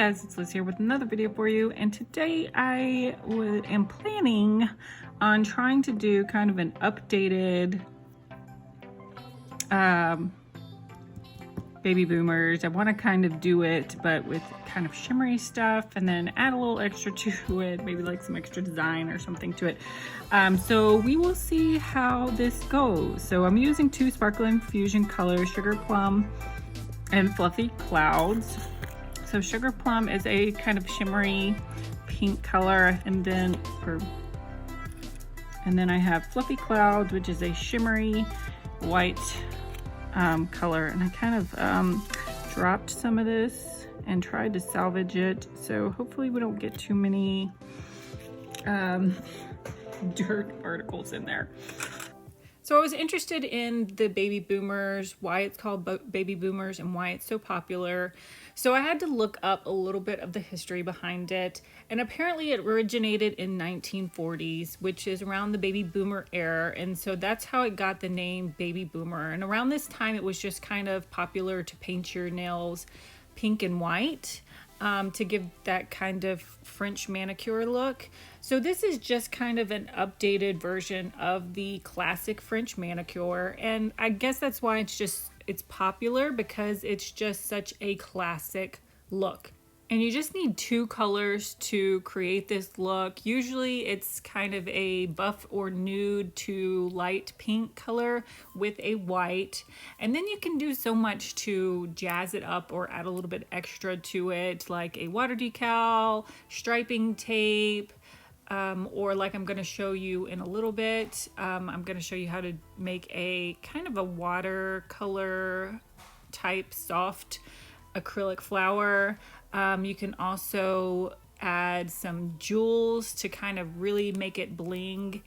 guys, it's Liz here with another video for you, and today I am planning on trying to do kind of an updated baby boomers. I want to kind of do it but with kind of shimmery stuff and then add a little extra to it, maybe like some extra design or something to it. So we will see how this goes. So I'm using two sparkle infusion colors, Sugarplum and Fluffy Clouds. So Sugarplum is a kind of shimmery pink color, and then I have Fluffy Clouds, which is a shimmery white color. And I kind of dropped some of this and tried to salvage it. So hopefully we don't get too many dirt particles in there. So I was interested in the baby boomers, why it's called baby boomers and why it's so popular. So I had to look up a little bit of the history behind it. And apparently it originated in 1940s, which is around the baby boomer era. And so that's how it got the name baby boomer. And around this time, it was just kind of popular to paint your nails pink and white to give that kind of French manicure look. So this is just kind of an updated version of the classic French manicure. And I guess that's why it's popular, because it's just such a classic look. And you just need two colors to create this look. Usually it's kind of a buff or nude to light pink color with a white. And then you can do so much to jazz it up or add a little bit extra to it, like a water decal, striping tape, or like I'm going to show you in a little bit. I'm going to show you how to make a kind of a watercolor type soft acrylic flower. You can also add some jewels to kind of really make it bling.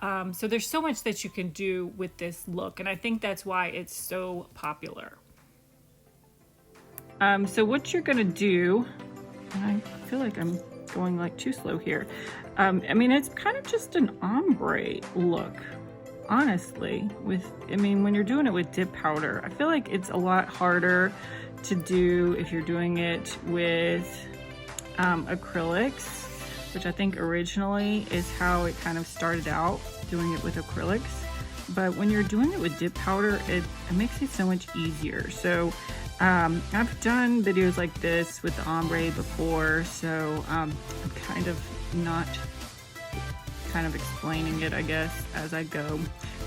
So there's so much that you can do with this look, and I think that's why it's so popular. So what you're gonna do, and I feel like I'm going like too slow here. I mean, it's kind of just an ombre look, honestly. When you're doing it with dip powder, I feel like it's a lot harder to do if you're doing it with acrylics, which I think originally is how it kind of started out, doing it with acrylics. But when you're doing it with dip powder, it makes it so much easier. So I've done videos like this with the ombre before, so I'm kind of not explaining it, I guess, as I go.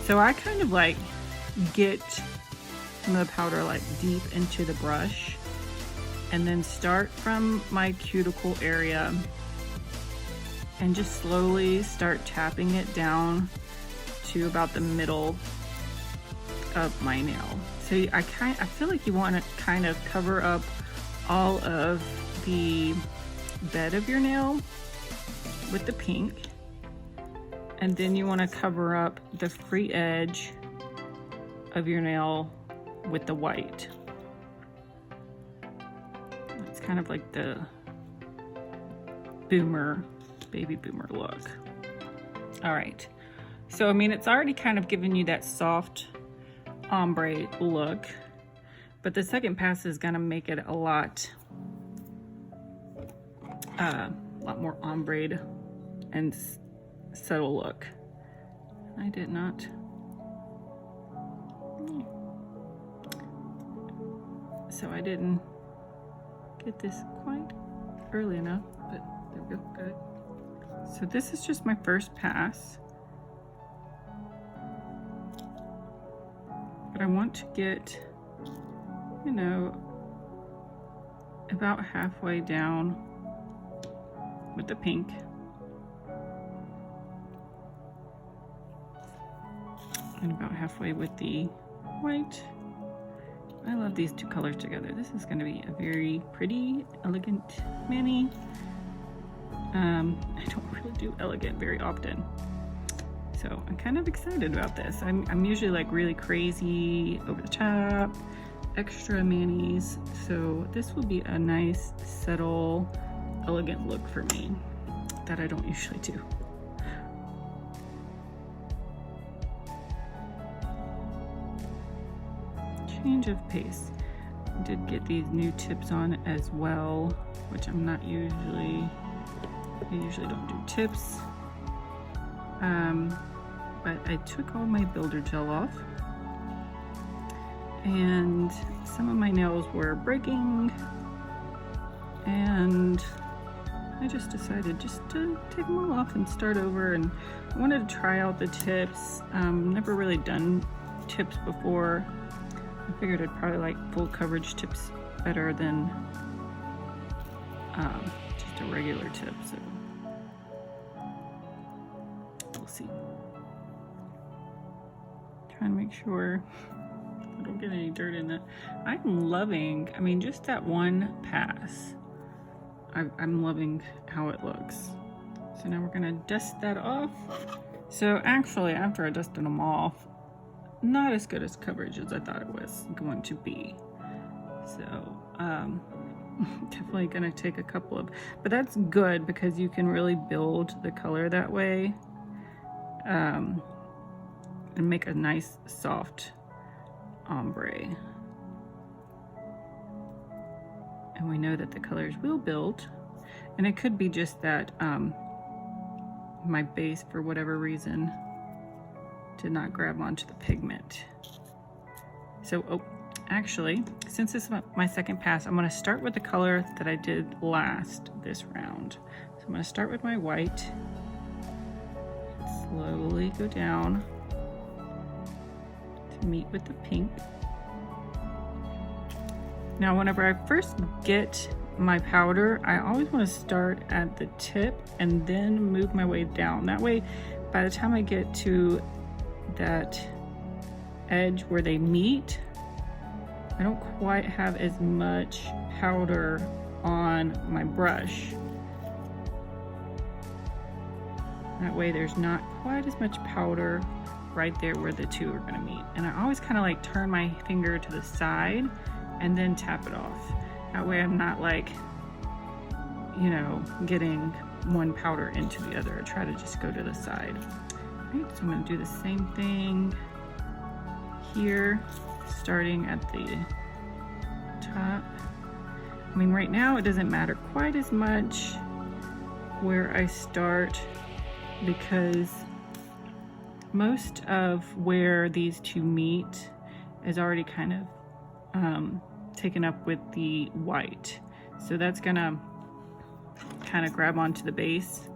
So I kind of like get some of the powder like deep into the brush and then start from my cuticle area and just slowly start tapping it down to about the middle of my nail. So I feel like you want to kind of cover up all of the bed of your nail with the pink, and then you want to cover up the free edge of your nail with the white. It's kind of like the baby boomer look. All right, so I mean, it's already kind of giving you that soft ombre look, but the second pass is gonna make it a lot more ombre and subtle look. I did not. So I didn't get this quite early enough, but there we go, got it. So this is just my first pass. But I want to get, you know, about halfway down with the pink. And about halfway with the white. I love these two colors together. This is going to be a very pretty, elegant mani. I don't really do elegant very often, so I'm kind of excited about this. I'm usually like really crazy, over the top, extra manis. So this will be a nice, subtle, elegant look for me that I don't usually do. Change of pace. Did get these new tips on as well, which I'm not usually, I usually don't do tips. But I took all my builder gel off, and some of my nails were breaking, and I just decided just to take them all off and start over. And I wanted to try out the tips. Never really done tips before. I figured I'd probably like full coverage tips better than just a regular tip, so we'll see. Trying to make sure I don't get any dirt in that. I'm loving, I mean, just that one pass. I'm loving how it looks. So now we're gonna dust that off. So actually, after I dusted them off, not as good as coverage as I thought it was going to be. So definitely gonna take a couple of, but that's good because you can really build the color that way and make a nice soft ombre. And we know that the colors will build, and it could be just that my base, for whatever reason, did not grab onto the pigment. So, oh, actually, since this is my second pass, I'm gonna start with the color that I did last this round. So I'm gonna start with my white, slowly go down to meet with the pink. Now, whenever I first get my powder, I always want to start at the tip and then move my way down. That way, by the time I get to that edge where they meet, I don't quite have as much powder on my brush. That way there's not quite as much powder right there where the two are going to meet. And I always kind of like turn my finger to the side and then tap it off. That way I'm not like, you know, getting one powder into the other. I try to just go to the side. All right, so I'm gonna do the same thing here, starting at the top. I mean, right now it doesn't matter quite as much where I start because most of where these two meet is already kind of taken up with the white. So that's gonna kind of grab onto the base.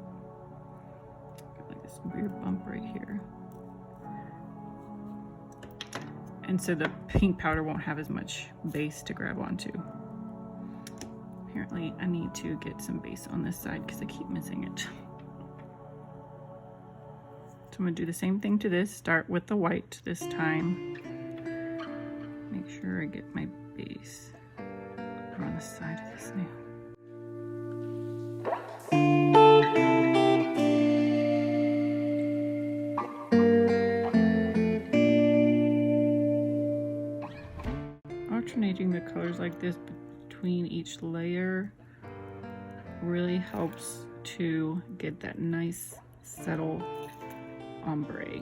Like this weird bump right here. And so the pink powder won't have as much base to grab onto. Apparently I need to get some base on this side because I keep missing it. So I'm gonna do the same thing to this. Start with the white this time. Make sure I get my base on the side of this nail. Alternating the colors like this between each layer really helps to get that nice subtle ombre.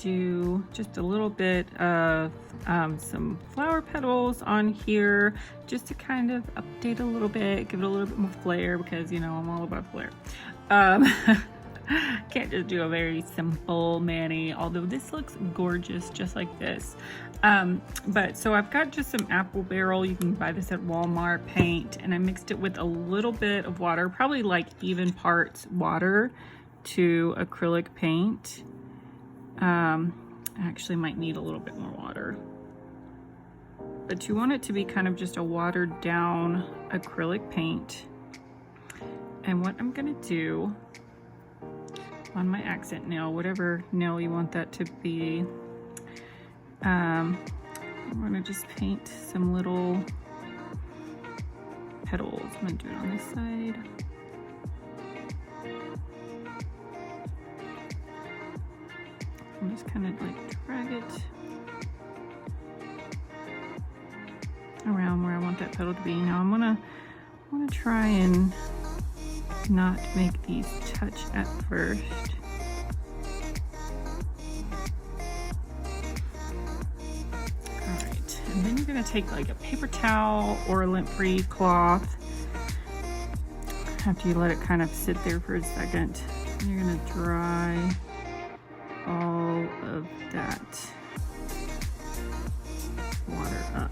do just a little bit of some flower petals on here just to kind of update a little bit, give it a little bit more flair, because you know I'm all about flair. Can't just do a very simple mani, although this looks gorgeous just like this. But so I've got just some apple barrel, you can buy this at Walmart, paint, and I mixed it with a little bit of water, probably like even parts water to acrylic paint. I actually might need a little bit more water, but you want it to be kind of just a watered down acrylic paint. And what I'm gonna do on my accent nail, whatever nail you want that to be, I'm gonna just paint some little petals. I'm gonna do it on this side. I'm just kind of like drag it around where I want that petal to be. Now I'm gonna try and not make these touch at first. Alright, and then you're gonna take like a paper towel or a lint-free cloth after you let it kind of sit there for a second. And you're gonna dry all of that water up.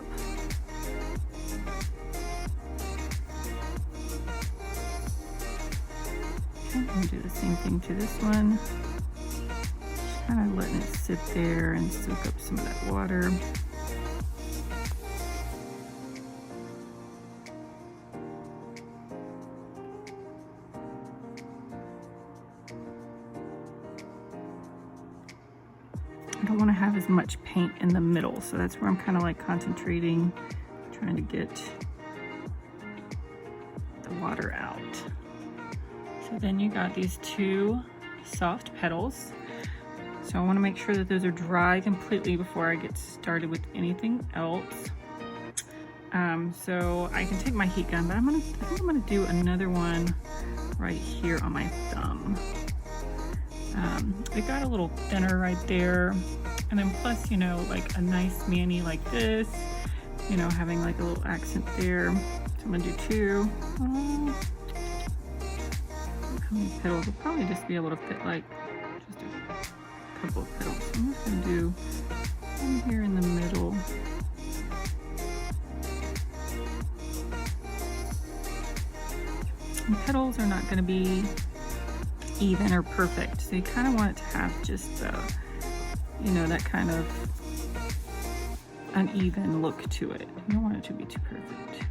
Okay, and do the same thing to this one. Just kind of letting it sit there and soak up some of that water. I don't want to have as much paint in the middle, so that's where I'm kind of like concentrating, trying to get the water out. So then you got these two soft petals. So I want to make sure that those are dry completely before I get started with anything else. So I can take my heat gun, but I think I'm gonna do another one right here on my thumb. It got a little thinner right there, and then plus, you know, like a nice mani like this, you know, having like a little accent there. So I'm gonna do two. How many petals? Will probably just be able to fit like just a couple of petals. So I'm just gonna do one here in the middle. And petals are not gonna be even or perfect, so you kind of want it to have just you know, that kind of uneven look to it. You don't want it to be too perfect.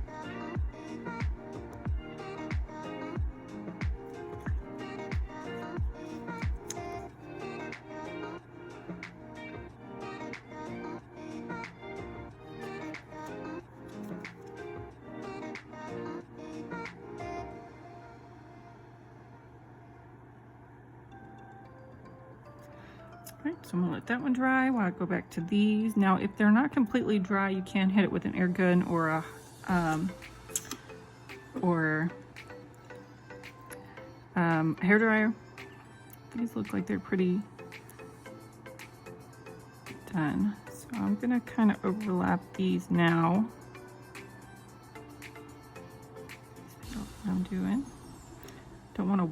Right, so I'm gonna let that one dry while I go back to these. Now, if they're not completely dry, you can hit it with an air gun or a hair dryer. These look like they're pretty done. So I'm gonna kind of overlap these now. That's what I'm doing. Don't want to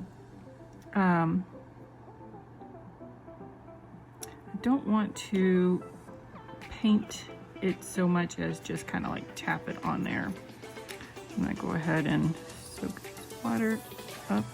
don't want to paint it so much as just kind of like tap it on there. I'm gonna go ahead and soak this water up.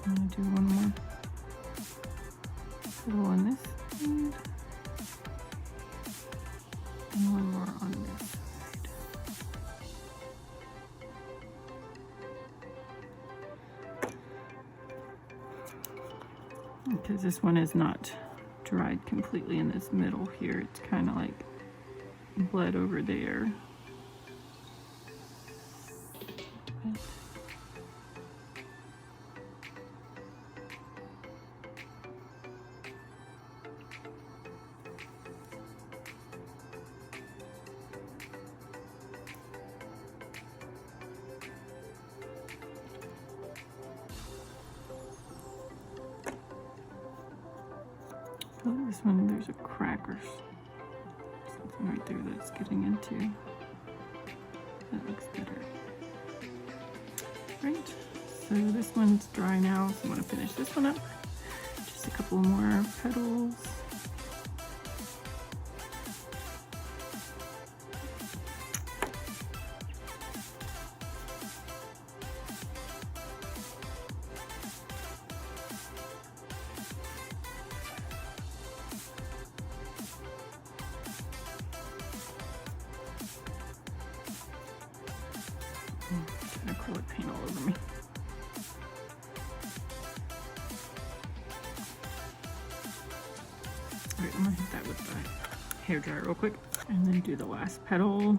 I'm gonna do one more petal on this side and one more on this side. Because this one is not dried completely in this middle here. It's kind of like bled over there. feel like this one, there's a crack or something right there that's getting into. That looks better. Right, so this one's dry now, so I'm gonna finish this one up. Just a couple more petals. Acrylic paint all over me. Alright, I'm gonna hit that with the hairdryer real quick and then do the last petal.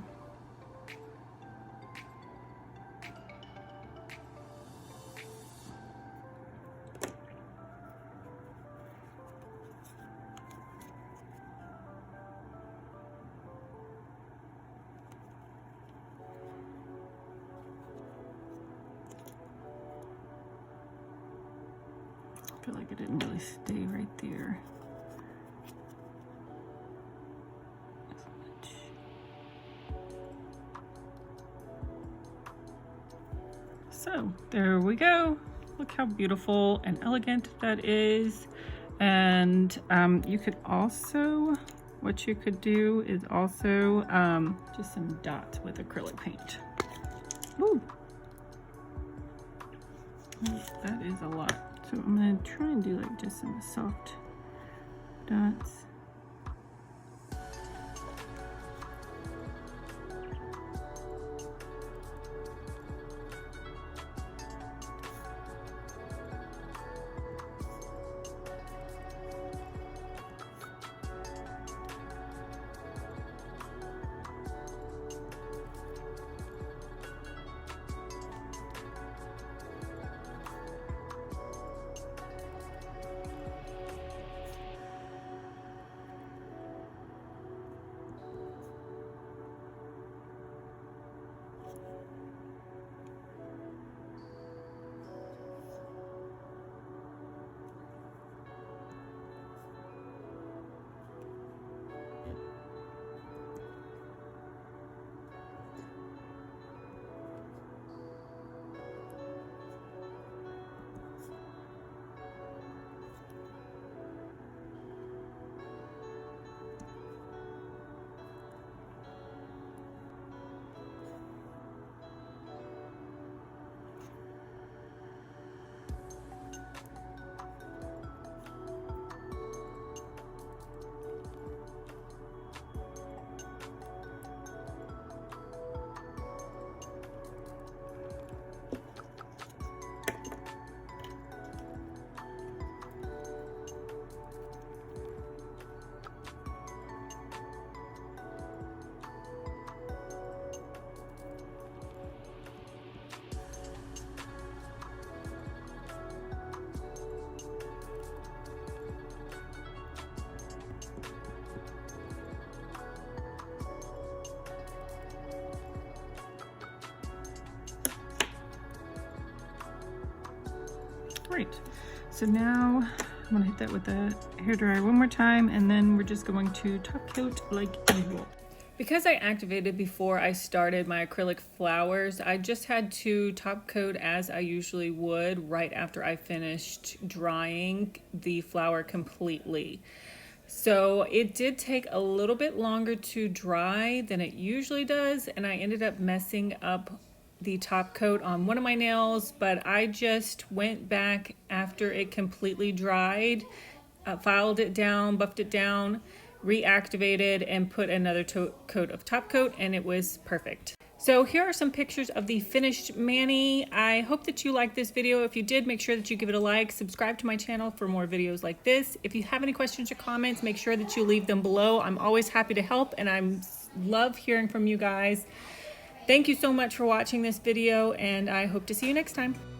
I feel like it didn't really stay right there. So there we go. Look how beautiful and elegant that is. And you could also, what you could do is also just some dots with acrylic paint. Ooh. That is a lot. So I'm gonna try and do like just some soft dots. Great. So now I'm gonna hit that with the hairdryer one more time, and then we're just going to top coat like usual. Because I activated before I started my acrylic flowers, I just had to top coat as I usually would right after I finished drying the flower completely. So it did take a little bit longer to dry than it usually does, and I ended up messing up the top coat on one of my nails, but I just went back after it completely dried, filed it down, buffed it down, reactivated, and put another coat of top coat, and it was perfect. So here are some pictures of the finished mani. I hope that you liked this video. If you did, make sure that you give it a like, subscribe to my channel for more videos like this. If you have any questions or comments, make sure that you leave them below. I'm always happy to help, and I love hearing from you guys. Thank you so much for watching this video, and I hope to see you next time.